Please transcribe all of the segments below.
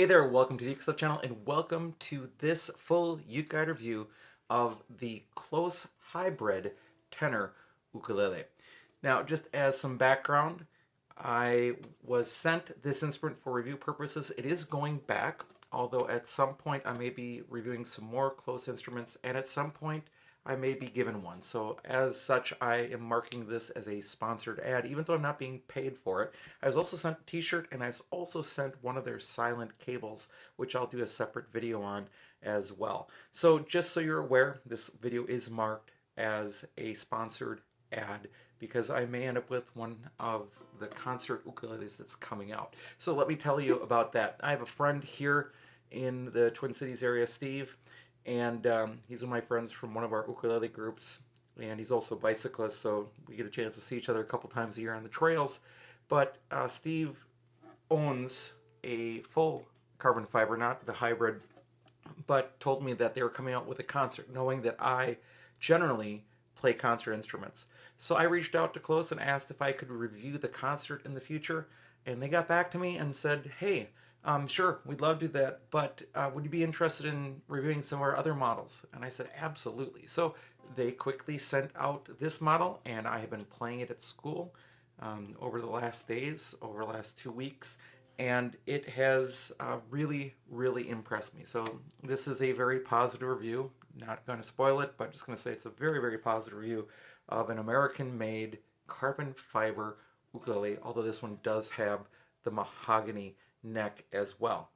Hey there, welcome to the UkeStuff channel and welcome to this full UkeGuide review of the KLŌS Hybrid Tenor Ukulele. Now, just as some background, I was sent this instrument for review purposes. It is going back, although at some point I may be reviewing some more KLŌS instruments, and at some point I may be given one. So as such, I am marking this as a sponsored ad, even though I'm not being paid for it. I was also sent a t-shirt, and I was also sent one of their silent cables, which I'll do a separate video on as well. So just so you're aware, this video is marked as a sponsored ad because I may end up with one of the concert ukuleles that's coming out. So let me tell you about that. I have a friend here in the Twin Cities area, Steve, and he's one of my friends from one of our ukulele groups, and he's also a bicyclist, so we get a chance to see each other a couple times a year on the trails. But Steve owns a full carbon fiber, not the hybrid, but told me that they were coming out with a concert, knowing that I generally play concert instruments. So I reached out to KLŌS and asked if I could review the concert in the future, and they got back to me and said, hey, sure, we'd love to do that, but would you be interested in reviewing some of our other models? And I said, absolutely. So they quickly sent out this model, and I have been playing it at school over the last days, over the last 2 weeks, and it has really, really impressed me. So this is a very positive review. Not going to spoil it, but just going to say it's a very, very positive review of an American-made carbon fiber ukulele, although this one does have the mahogany neck as well.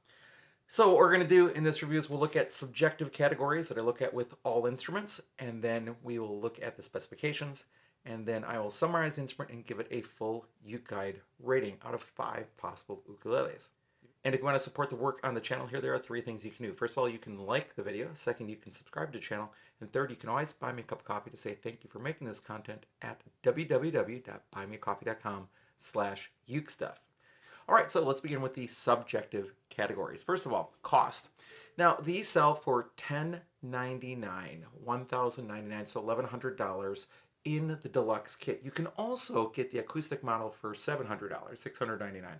So what we're going to do in this review is we'll look at subjective categories that I look at with all instruments, and then we will look at the specifications, and then I will summarize the instrument and give it a full UkeGuide rating out of 5 possible ukuleles. And if you want to support the work on the channel here, there are 3 things you can do. First of all, you can like the video. Second, you can subscribe to the channel. And third, you can always buy me a cup of coffee to say thank you for making this content at www.buymeacoffee.com/ukestuff. All right, so let's begin with the subjective categories. First of all, cost. Now, these sell for $1,099, $1,099, so $1,100 in the deluxe kit. You can also get the acoustic model for $700, $699.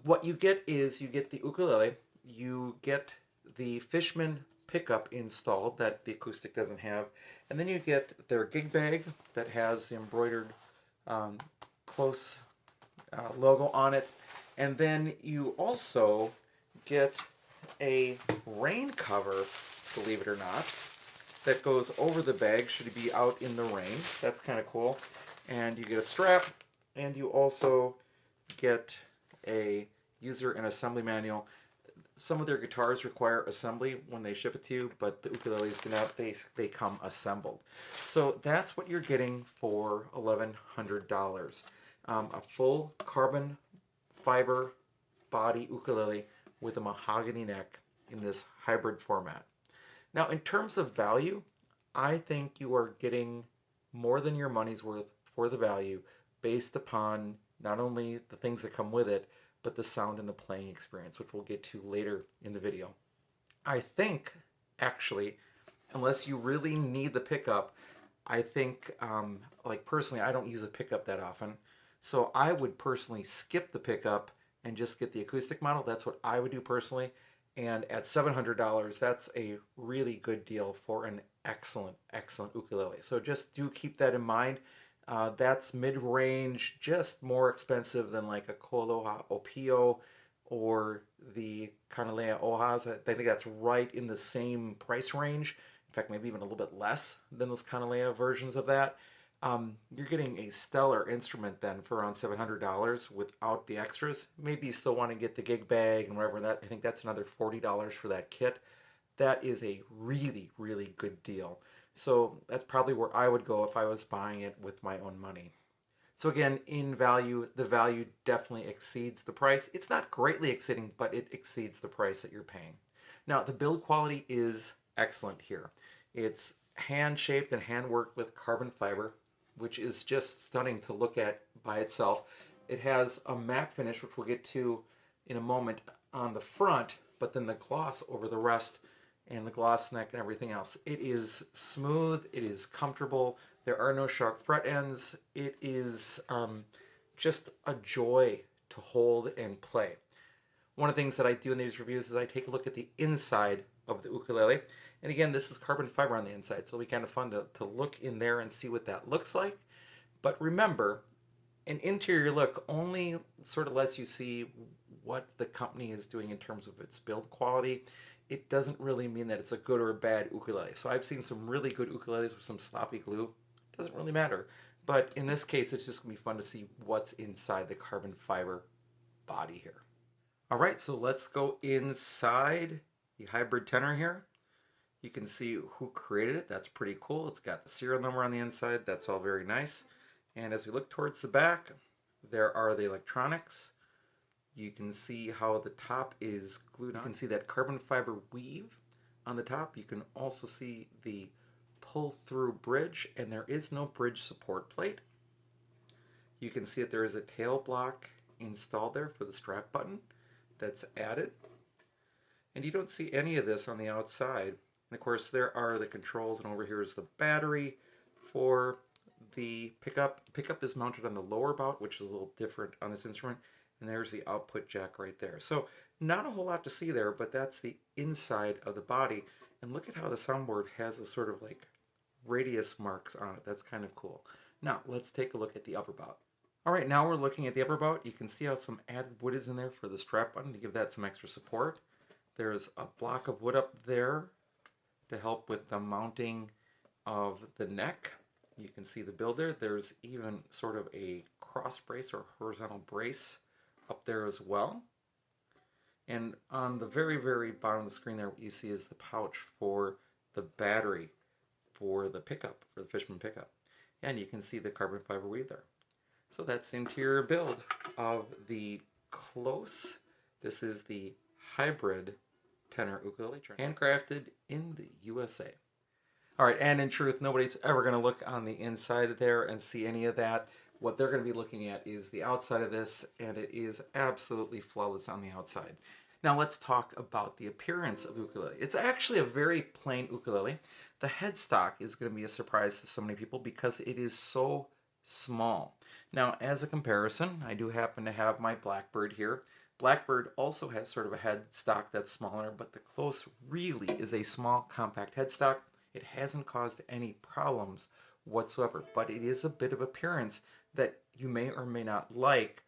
What you get is you get the ukulele, you get the Fishman pickup installed that the acoustic doesn't have, and then you get their gig bag that has the embroidered KLŌS logo on it, and then you also get a rain cover, believe it or not, that goes over the bag should it be out in the rain. That's kind of cool. And you get a strap, and you also get a user and assembly manual. Some of their guitars require assembly when they ship it to you, but the ukuleles do not. They come assembled. So that's what you're getting for $1,100. A full carbon fiber body ukulele with a mahogany neck in this hybrid format. Now, in terms of value, I think you are getting more than your money's worth for the value based upon not only the things that come with it, but the sound and the playing experience, which we'll get to later in the video. I think, actually, unless you really need the pickup, I think, like personally, I don't use a pickup that often, so I would personally skip the pickup and just get the acoustic model. That's what I would do personally. And at $700, that's a really good deal for an excellent, excellent ukulele. So just do keep that in mind. That's mid-range, just more expensive than like a Koloha Opio or the Kanalea Ohas. I think that's right in the same price range. In fact, maybe even a little bit less than those Kanalea versions of that. You're getting a stellar instrument then for around $700 without the extras. Maybe you still want to get the gig bag and whatever that. I think that's another $40 for that kit. That is a really, really good deal. So that's probably where I would go if I was buying it with my own money. So again, in value, the value definitely exceeds the price. It's not greatly exceeding, but it exceeds the price that you're paying. Now, the build quality is excellent here. It's hand-shaped and hand-worked with carbon fiber, which is just stunning to look at by itself. It has a matte finish, which we'll get to in a moment, on the front, but then the gloss over the rest, and the gloss neck and everything else. It is smooth, it is comfortable, there are no sharp fret ends, it is just a joy to hold and play. One of the things that I do in these reviews is I take a look at the inside of the ukulele. And again, this is carbon fiber on the inside, so it'll be kind of fun to look in there and see what that looks like. But remember, an interior look only sort of lets you see what the company is doing in terms of its build quality. It doesn't really mean that it's a good or a bad ukulele. So I've seen some really good ukuleles with some sloppy glue. It doesn't really matter. But in this case, it's just going to be fun to see what's inside the carbon fiber body here. All right, so let's go inside the hybrid tenor here. You can see who created it. That's pretty cool. It's got the serial number on the inside. That's all very nice. And as we look towards the back, there are the electronics. You can see how the top is glued on. You can see that carbon fiber weave on the top. You can also see the pull-through bridge, and there is no bridge support plate. You can see that there is a tail block installed there for the strap button that's added. And you don't see any of this on the outside. And of course, there are the controls, and over here is the battery for the pickup. Pickup is mounted on the lower bout, which is a little different on this instrument. And there's the output jack right there. So not a whole lot to see there, but that's the inside of the body. And look at how the soundboard has a sort of like radius marks on it. That's kind of cool. Now let's take a look at the upper bout. All right, now we're looking at the upper bout. You can see how some added wood is in there for the strap button to give that some extra support. There's a block of wood up there to help with the mounting of the neck. You can see the build there. There's even sort of a cross brace or horizontal brace up there as well. And on the very, very bottom of the screen there, what you see is the pouch for the battery for the pickup, for the Fishman pickup. And you can see the carbon fiber weave there. So that's the interior build of the KLŌS. This is the hybrid tenor ukulele, handcrafted in the USA. All right, and in truth, nobody's ever going to look on the inside there and see any of that. What they're going to be looking at is the outside of this, and it is absolutely flawless on the outside. Now let's talk about the appearance of the ukulele. It's actually a very plain ukulele. The headstock is going to be a surprise to so many people because it is so small. Now, as a comparison, I do happen to have my Blackbird here. Blackbird also has sort of a headstock that's smaller, but the KLŌS really is a small, compact headstock. It hasn't caused any problems whatsoever, but it is a bit of appearance that you may or may not like.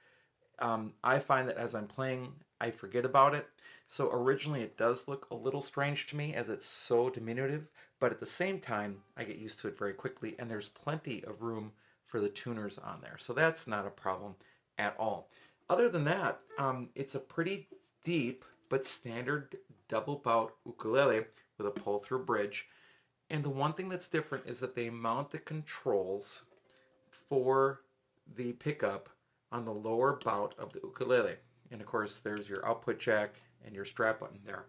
I find that as I'm playing, I forget about it. So originally it does look a little strange to me as it's so diminutive, but at the same time, I get used to it very quickly, and there's plenty of room for the tuners on there. So that's not a problem at all. Other than that, it's a pretty deep but standard double bout ukulele with a pull-through bridge. And the one thing that's different is that they mount the controls for the pickup on the lower bout of the ukulele. And of course, there's your output jack and your strap button there.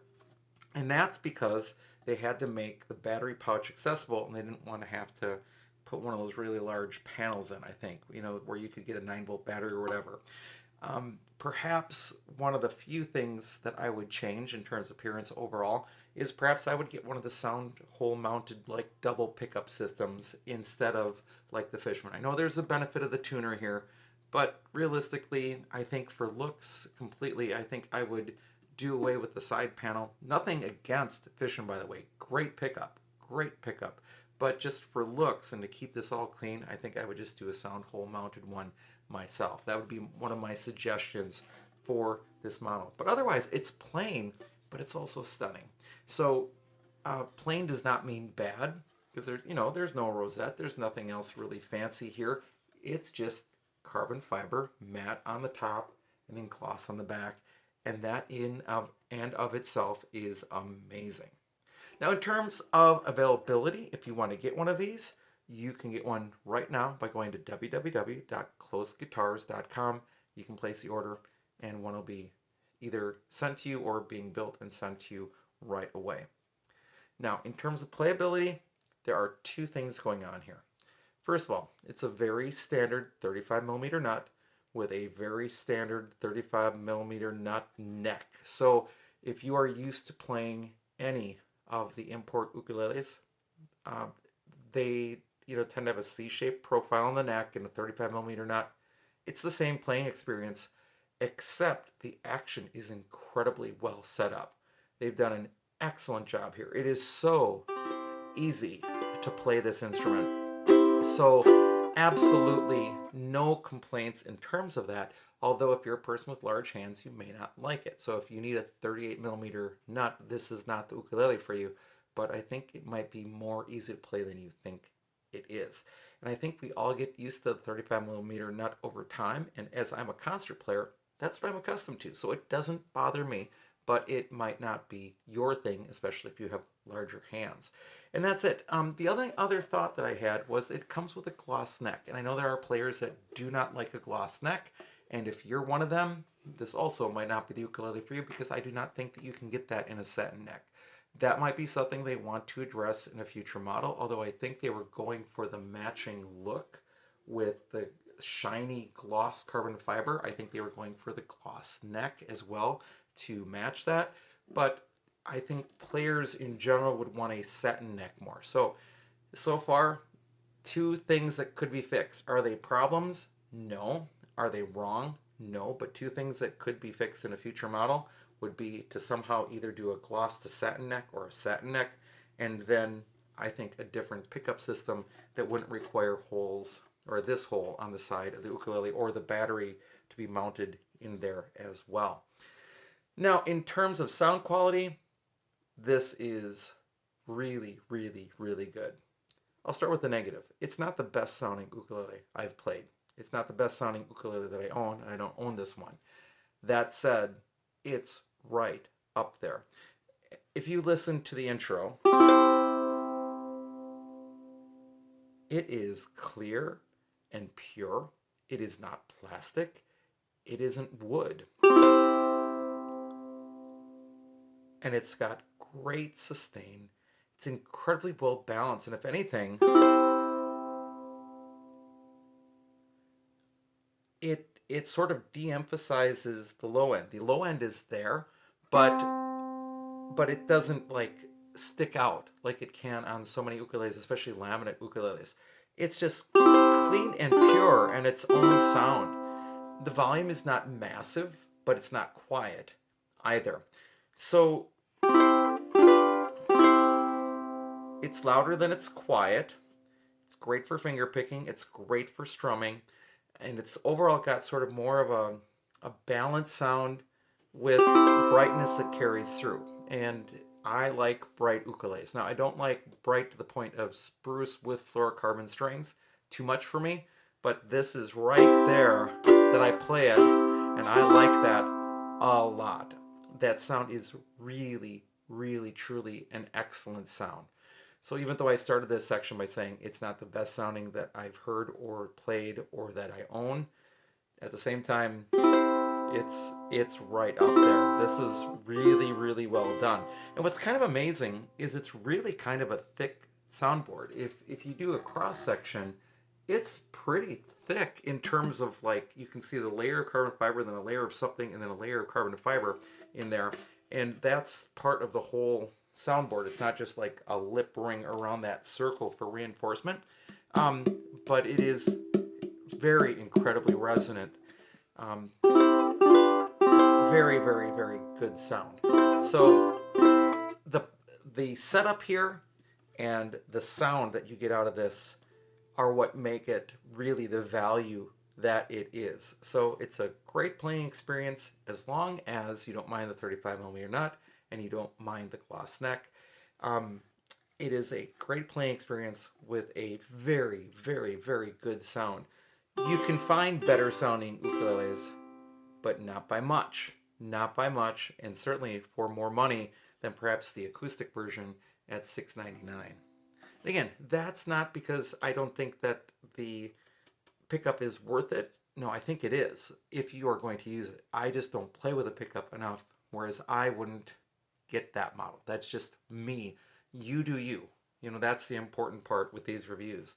And that's because they had to make the battery pouch accessible, and they didn't want to have to put one of those really large panels in, I think, where you could get a 9-volt battery or whatever. Perhaps one of the few things that I would change in terms of appearance overall is perhaps I would get one of the sound hole mounted like double pickup systems instead of like the Fishman. I know there's a benefit of the tuner here, but realistically, I think for looks completely, I think I would do away with the side panel. Nothing against Fishman, by the way. Great pickup. But just for looks and to keep this all clean, I think I would just do a sound hole mounted one myself. That would be one of my suggestions for this model. But otherwise, it's plain, but it's also stunning. So plain does not mean bad, because there's no rosette, there's nothing else really fancy here. It's just carbon fiber matte on the top and then gloss on the back, and that in and of itself is amazing. Now, in terms of availability, if you want to get one of these, you can get one right now by going to www.klosguitars.com. You can place the order, and one will be either sent to you or being built and sent to you right away. Now, in terms of playability, there are two things going on here. First of all, it's a very standard 35mm nut with a very standard 35mm nut neck. So if you are used to playing any of the import ukuleles, they tend to have a C-shaped profile on the neck and a 35mm nut. It's the same playing experience except the action is incredibly well set up. They've done an excellent job here. It is so easy to play this instrument. So absolutely no complaints in terms of that. Although if you're a person with large hands, you may not like it. So if you need a 38 millimeter nut, this is not the ukulele for you. But I think it might be more easy to play than you think it is. And I think we all get used to the 35 millimeter nut over time. And as I'm a concert player, that's what I'm accustomed to. So it doesn't bother me, but it might not be your thing, especially if you have larger hands. And that's it. The other thought that I had was it comes with a gloss neck. And I know there are players that do not like a gloss neck. And if you're one of them, this also might not be the ukulele for you, because I do not think that you can get that in a satin neck. That might be something they want to address in a future model, although I think they were going for the matching look with the shiny gloss carbon fiber. I think they were going for the gloss neck as well to match that. But I think players in general would want a satin neck more. So far, two things that could be fixed. Are they problems? No. Are they wrong? No. But two things that could be fixed in a future model would be to somehow either do a gloss to satin neck or a satin neck, and then I think a different pickup system that wouldn't require holes, or this hole on the side of the ukulele, or the battery to be mounted in there as well. Now, in terms of sound quality, this is really, really, really good. I'll start with the negative. It's not the best sounding ukulele I've played. It's not the best sounding ukulele that I own, and I don't own this one. That said, it's right up there. If you listen to the intro, it is clear and pure. It is not plastic. It isn't wood. And it's got great sustain. It's incredibly well balanced. And if anything, it sort of de-emphasizes the low end. The low end is there, but it doesn't like stick out like it can on so many ukuleles, especially laminate ukuleles. It's just clean and pure and its own sound. The volume is not massive, but it's not quiet either. So it's louder than it's quiet. It's great for finger picking. It's great for strumming. And it's overall got sort of more of a balanced sound with brightness that carries through. And I like bright ukuleles. Now, I don't like bright to the point of spruce with fluorocarbon strings. Too much for me. But this is right there that I play it. And I like that a lot. That sound is really, really, truly an excellent sound. So even though I started this section by saying it's not the best sounding that I've heard or played or that I own, at the same time, it's right up there. This is really, really well done. And what's kind of amazing is it's really kind of a thick soundboard. If you do a cross section, it's pretty thick in terms of, like, you can see the layer of carbon fiber, then a layer of something, and then a layer of carbon fiber in there. And that's part of the whole soundboard. It's not just like a lip ring around that circle for reinforcement, but it is very incredibly resonant. Very, very, very good sound. So the setup here and the sound that you get out of this are what make it really the value that it is. So it's a great playing experience as long as you don't mind the 35 millimeter nut and you don't mind the gloss neck. It is a great playing experience with a very, very, very good sound. You can find better sounding ukuleles, but not by much. Not by much, and certainly for more money than perhaps the acoustic version at $6.99. Again, that's not because I don't think that the pickup is worth it. No, I think it is if you are going to use it. I just don't play with a pickup enough, whereas I wouldn't get that model. That's just me. You do you. You know, that's the important part with these reviews.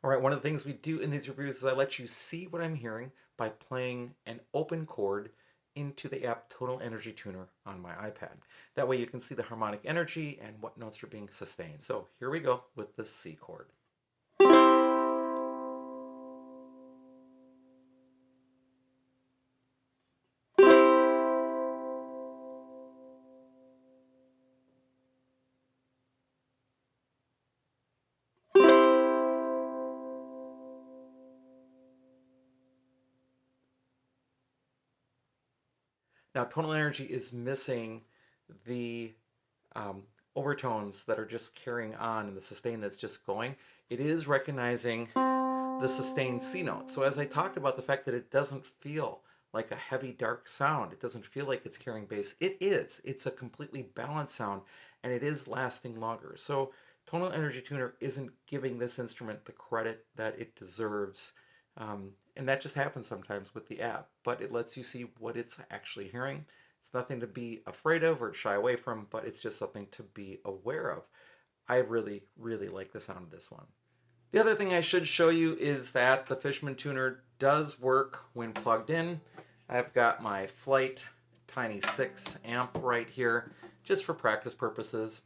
All right, one of the things we do in these reviews is I let you see what I'm hearing by playing an open chord into the app Tonal Energy Tuner on my iPad. That way you can see the harmonic energy and what notes are being sustained. So here we go with the C chord. Now, tonal energy is missing the overtones that are just carrying on and the sustain that's just going. It is recognizing the sustained C note. So as I talked about the fact that it doesn't feel like a heavy, dark sound, it doesn't feel like it's carrying bass. It is. It's a completely balanced sound, and it is lasting longer. So Tonal Energy Tuner isn't giving this instrument the credit that it deserves. And that just happens sometimes with the app, but it lets you see what it's actually hearing. It's nothing to be afraid of or shy away from, but it's just something to be aware of. I really, really like the sound of this one. The other thing I should show you is that the Fishman tuner does work when plugged in. I've got my Flight Tiny 6 amp right here, just for practice purposes.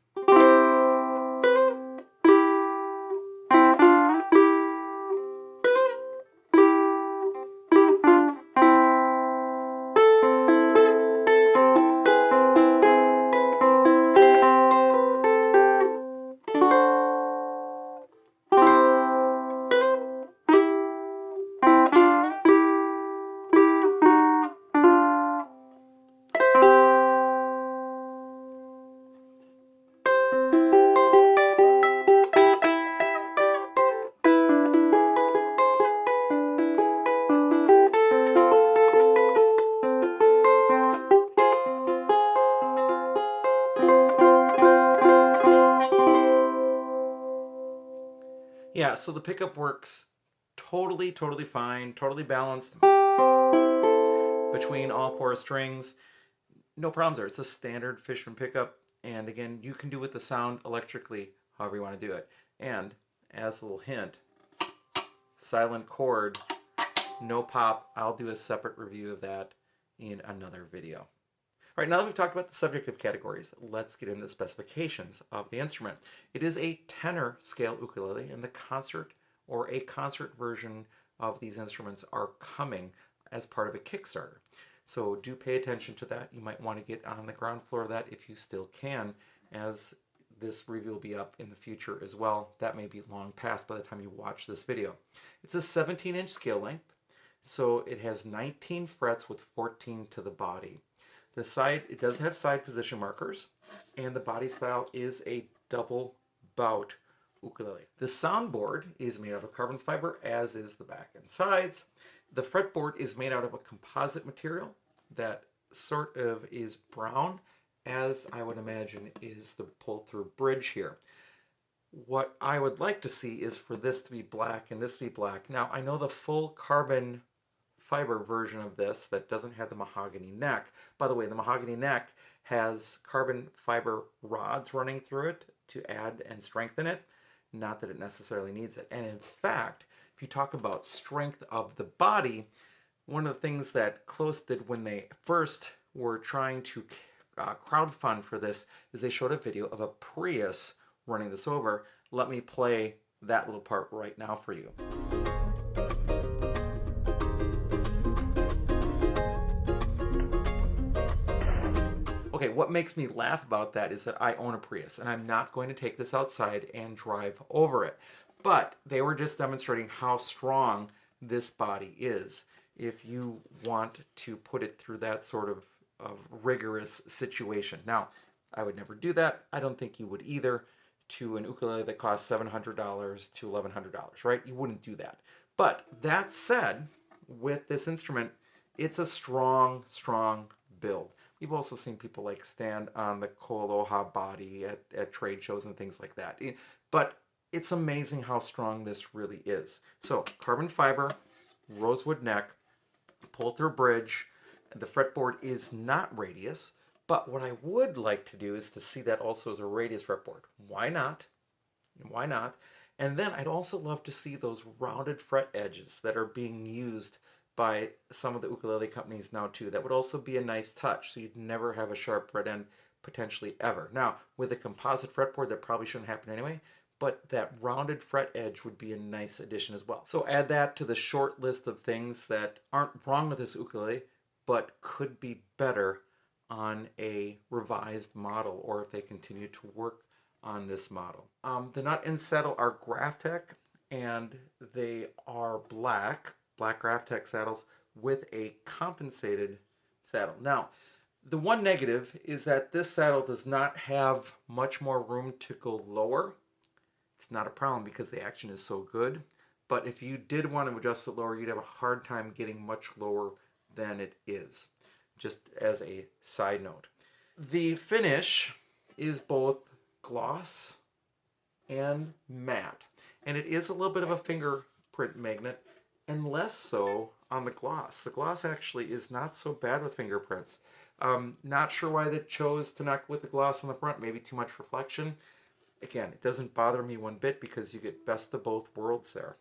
Yeah, so the pickup works totally fine, totally balanced between all four strings. No problems there. It's a standard Fishman pickup, and again, you can do with the sound electrically however you want to do it. And as a little hint, silent chord, no pop. I'll do a separate review of that in another video. All right, now that we've talked about the subjective categories, let's get into the specifications of the instrument. It is a tenor scale ukulele, and the concert or a concert version of these instruments are coming as part of a Kickstarter. So do pay attention to that. You might want to get on the ground floor of that if you still can, as this review will be up in the future as well. That may be long past by the time you watch this video. It's a 17-inch scale length, so it has 19 frets with 14 to the body. The side, it does have side position markers, and the body style is a double bout ukulele. The soundboard is made out of carbon fiber, as is the back and sides. The fretboard is made out of a composite material that sort of is brown, as I would imagine is the pull-through bridge here. What I would like to see is for this to be black and this to be black. Now, I know the full carbon fiber version of this that doesn't have the mahogany neck. By the way, the mahogany neck has carbon fiber rods running through it to add and strengthen it. Not that it necessarily needs it. And in fact, if you talk about strength of the body, one of the things that KLŌS did when they first were trying to crowdfund for this is they showed a video of a Prius running this over. Let me play that little part right now for you. Okay, what makes me laugh about that is that I own a Prius, and I'm not going to take this outside and drive over it. But they were just demonstrating how strong this body is if you want to put it through that sort of rigorous situation. Now, I would never do that. I don't think you would either, to an ukulele that costs $700 to $1,100, right? You wouldn't do that. But that said, with this instrument, it's a strong build. We've also seen people like stand on the Koaloha body at trade shows and things like that. But it's amazing how strong this really is. So carbon fiber, rosewood neck, pull-through bridge, and the fretboard is not radius. But what I would like to do is to see that also as a radius fretboard. Why not? Why not? And then I'd also love to see those rounded fret edges that are being used by some of the ukulele companies now too. That would also be a nice touch, so you'd never have a sharp fret end potentially ever. Now, with a composite fretboard, that probably shouldn't happen anyway, but that rounded fret edge would be a nice addition as well. So add that to the short list of things that aren't wrong with this ukulele, but could be better on a revised model, or if they continue to work on this model. The nut and saddle are Graphtec, and they are black Graphtec saddles with a compensated saddle. Now, The one negative is that this saddle does not have much more room to go lower. It's not a problem because the action is so good. But if you did want to adjust it lower, you'd have a hard time getting much lower than it is, just as a side note. The finish is both gloss and matte, and it is a little bit of a fingerprint magnet, and less so on the gloss. The gloss actually is not so bad with fingerprints. Not sure why they chose to not with the gloss on the front, maybe too much reflection. Again, it doesn't bother me one bit because you get best of both worlds there.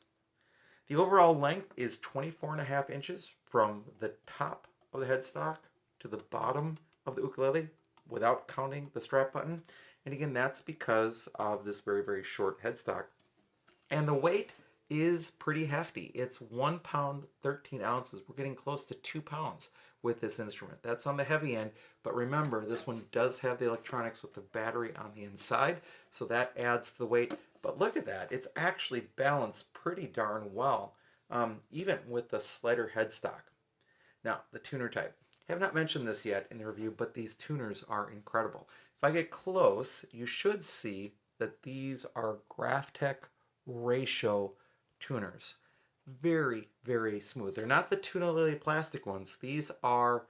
The overall length is 24.5 inches from the top of the headstock to the bottom of the ukulele without counting the strap button. And again, that's because of this very, very short headstock. And the weight is pretty hefty. It's 1 pound, 13 ounces. We're getting close to 2 pounds with this instrument. That's on the heavy end, but remember, this one does have the electronics with the battery on the inside, so that adds to the weight. But look at that. It's actually balanced pretty darn well, even with the slighter headstock. Now, the tuner type. I have not mentioned this yet in the review, but these tuners are incredible. If I get close, you should see that these are Graphtec ratio tuners. Very, very smooth. They're not the Tonal plastic ones. These are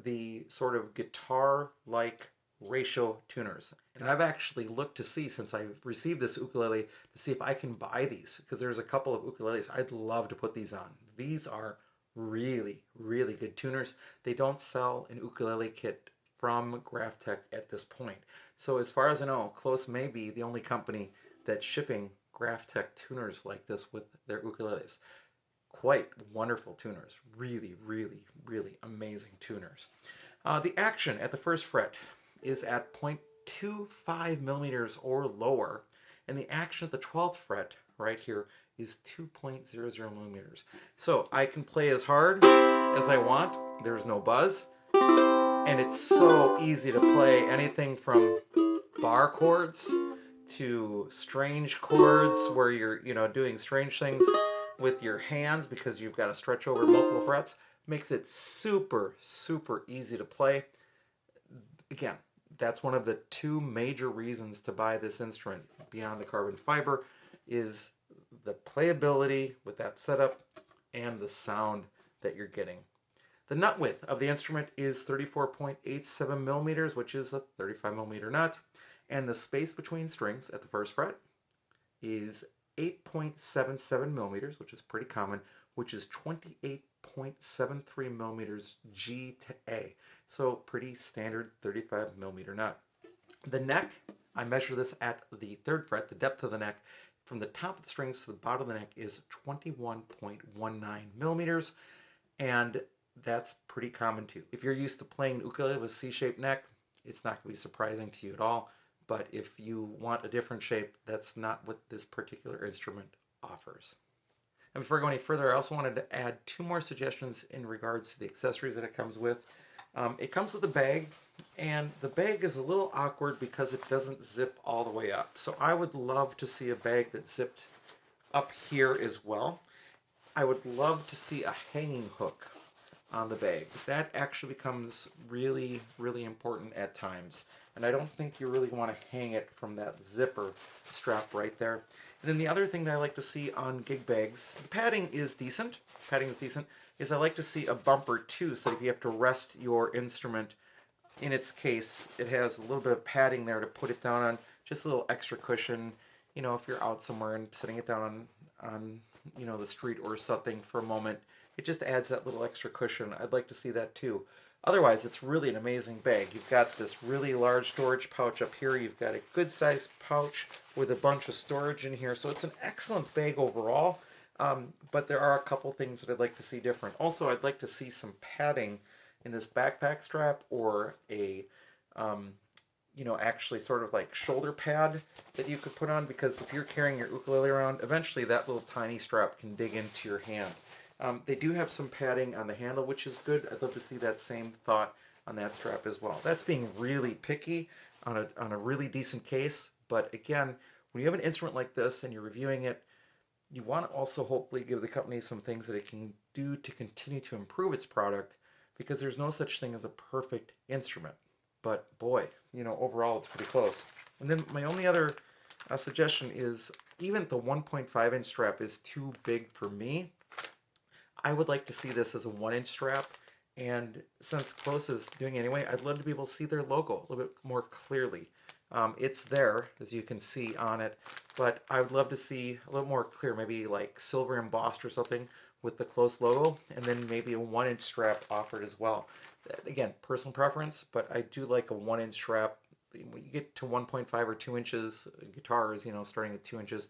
the sort of guitar-like ratio tuners. And I've actually looked to see, since I received this ukulele, to see if I can buy these, because there's a couple of ukuleles I'd love to put these on. These are really, really good tuners. They don't sell an ukulele kit from Graphtec at this point. So as far as I know, KLŌS may be the only company that's shipping Graphtec tuners like this with their ukuleles. Quite wonderful tuners. Really, really, really amazing tuners. The action at the first fret is at 0.25 millimeters or lower, and the action at the 12th fret right here is 2.00 millimeters. So I can play as hard as I want. There's no buzz, and it's so easy to play anything from bar chords to strange chords where you're, doing strange things with your hands because you've got to stretch over multiple frets. Makes it super, super easy to play. Again, that's one of the two major reasons to buy this instrument beyond the carbon fiber is the playability with that setup and the sound that you're getting. The nut width of the instrument is 34.87 millimeters, which is a 35 millimeter nut. And the space between strings at the first fret is 8.77 millimeters, which is pretty common, which is 28.73 millimeters G to A. So pretty standard 35 millimeter nut. The neck, I measure this at the third fret, the depth of the neck, from the top of the strings to the bottom of the neck is 21.19 millimeters, and that's pretty common too. If you're used to playing ukulele with C-shaped neck, it's not going to be surprising to you at all. But if you want a different shape, that's not what this particular instrument offers. And before I go any further, I also wanted to add 2 more suggestions in regards to the accessories that it comes with. It comes with a bag, and the bag is a little awkward because it doesn't zip all the way up. So I would love to see a bag that zipped up here as well. I would love to see a hanging hook on the bag. That actually becomes really, really important at times. And I don't think you really want to hang it from that zipper strap right there. And then the other thing that I like to see on gig bags, the padding is decent, is I like to see a bumper too, so if you have to rest your instrument, in its case, it has a little bit of padding there to put it down on, just a little extra cushion, if you're out somewhere and setting it down on the street or something for a moment. It just adds that little extra cushion. I'd like to see that too. Otherwise, it's really an amazing bag. You've got this really large storage pouch up here. You've got a good sized pouch with a bunch of storage in here. So it's an excellent bag overall. But there are a couple things that I'd like to see different. Also, I'd like to see some padding in this backpack strap, or a, actually sort of like shoulder pad that you could put on, because if you're carrying your ukulele around, eventually that little tiny strap can dig into your hand. They do have some padding on the handle, which is good. I'd love to see that same thought on that strap as well. That's being really picky on a really decent case. But again, when you have an instrument like this and you're reviewing it, you want to also hopefully give the company some things that it can do to continue to improve its product, because there's no such thing as a perfect instrument. But boy, overall it's pretty close. And then my only other suggestion is even the 1.5 inch strap is too big for me. I would like to see this as a 1-inch strap. And since KLŌS is doing it anyway, I'd love to be able to see their logo a little bit more clearly. It's there, as you can see on it, but I would love to see a little more clear, maybe like silver embossed or something with the KLŌS logo, and then maybe a 1-inch strap offered as well. Again, personal preference, but I do like a 1-inch strap. When you get to 1.5 or 2 inches, guitars, starting at 2 inches,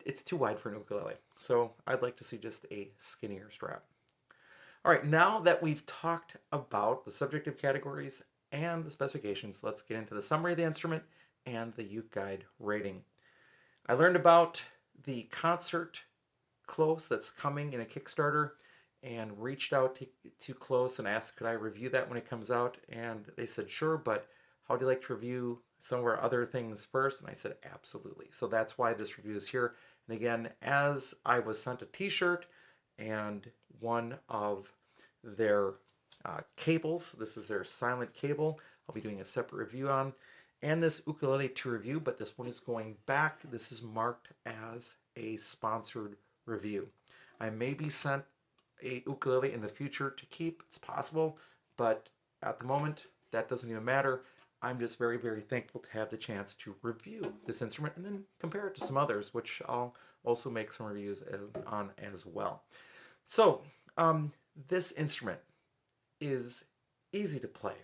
it's too wide for an ukulele. So I'd like to see just a skinnier strap. All right, now that we've talked about the subjective categories and the specifications, let's get into the summary of the instrument and the UkeGuide rating. I learned about the concert KLŌS that's coming in a Kickstarter and reached out to KLŌS and asked could I review that when it comes out, and they said sure, but how do you like to review some of our other things first? And I said absolutely. So that's why this review is here. And again, as I was sent a t-shirt and one of their cables. This is their silent cable. I'll be doing a separate review on. And this ukulele to review, but this one is going back. This is marked as a sponsored review. I may be sent a ukulele in the future to keep. It's possible, but at the moment, that doesn't even matter. I'm just very, very thankful to have the chance to review this instrument and then compare it to some others, which I'll also make some reviews on as well. So, this instrument is easy to play.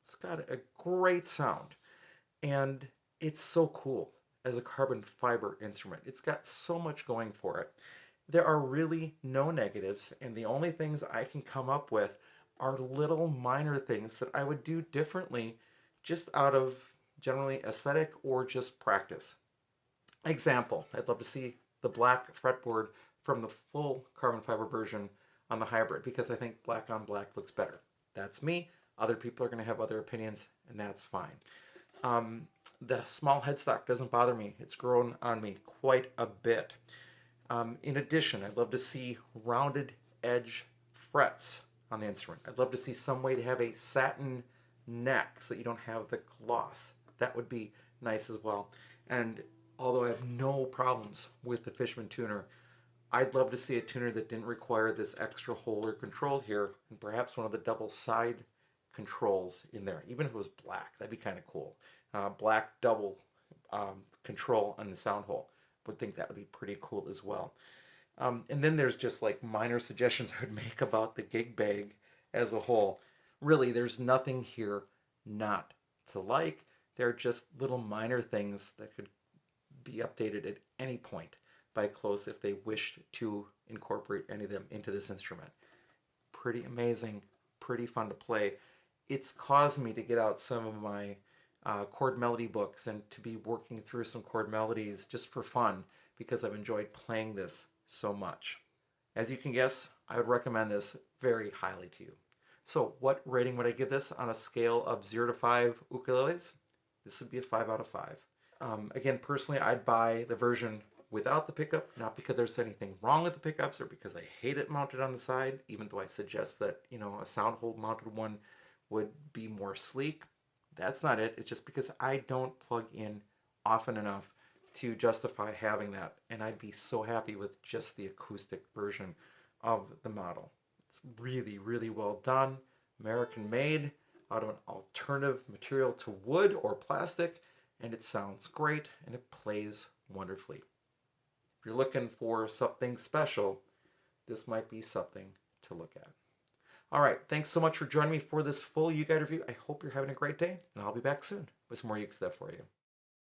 It's got a great sound, and it's so cool as a carbon fiber instrument. It's got so much going for it. There are really no negatives, and the only things I can come up with are little minor things that I would do differently just out of generally aesthetic or just practice. Example, I'd love to see the black fretboard from the full carbon fiber version on the hybrid because I think black on black looks better. That's me. Other people are going to have other opinions, and that's fine. The small headstock doesn't bother me. It's grown on me quite a bit. In addition, I'd love to see rounded edge frets on the instrument. I'd love to see some way to have a satin neck so that you don't have the gloss. That would be nice as well. And although I have no problems with the Fishman tuner, I'd love to see a tuner that didn't require this extra hole or control here, and perhaps one of the double side controls in there. Even if it was black, that'd be kind of cool. Black double control on the sound hole. Would think that would be pretty cool as well. And then there's just like minor suggestions I would make about the gig bag as a whole. Really, there's nothing here not to like. They're just little minor things that could be updated at any point by KLŌS if they wished to incorporate any of them into this instrument. Pretty amazing, pretty fun to play. It's caused me to get out some of my chord melody books and to be working through some chord melodies just for fun because I've enjoyed playing this so much. As you can guess, I would recommend this very highly to you. So what rating would I give this on a scale of 0 to 5 ukuleles? This would be a 5 out of 5. Again, personally, I'd buy the version without the pickup, not because there's anything wrong with the pickups or because I hate it mounted on the side, even though I suggest that, a sound hole mounted one would be more sleek. That's not it. It's just because I don't plug in often enough to justify having that, and I'd be so happy with just the acoustic version of the model. It's really, really well done, American made, out of an alternative material to wood or plastic, and it sounds great and it plays wonderfully. If you're looking for something special, this might be something to look at. All right, thanks so much for joining me for this full UkeGuide review. I hope you're having a great day, and I'll be back soon with some more Uke stuff for you.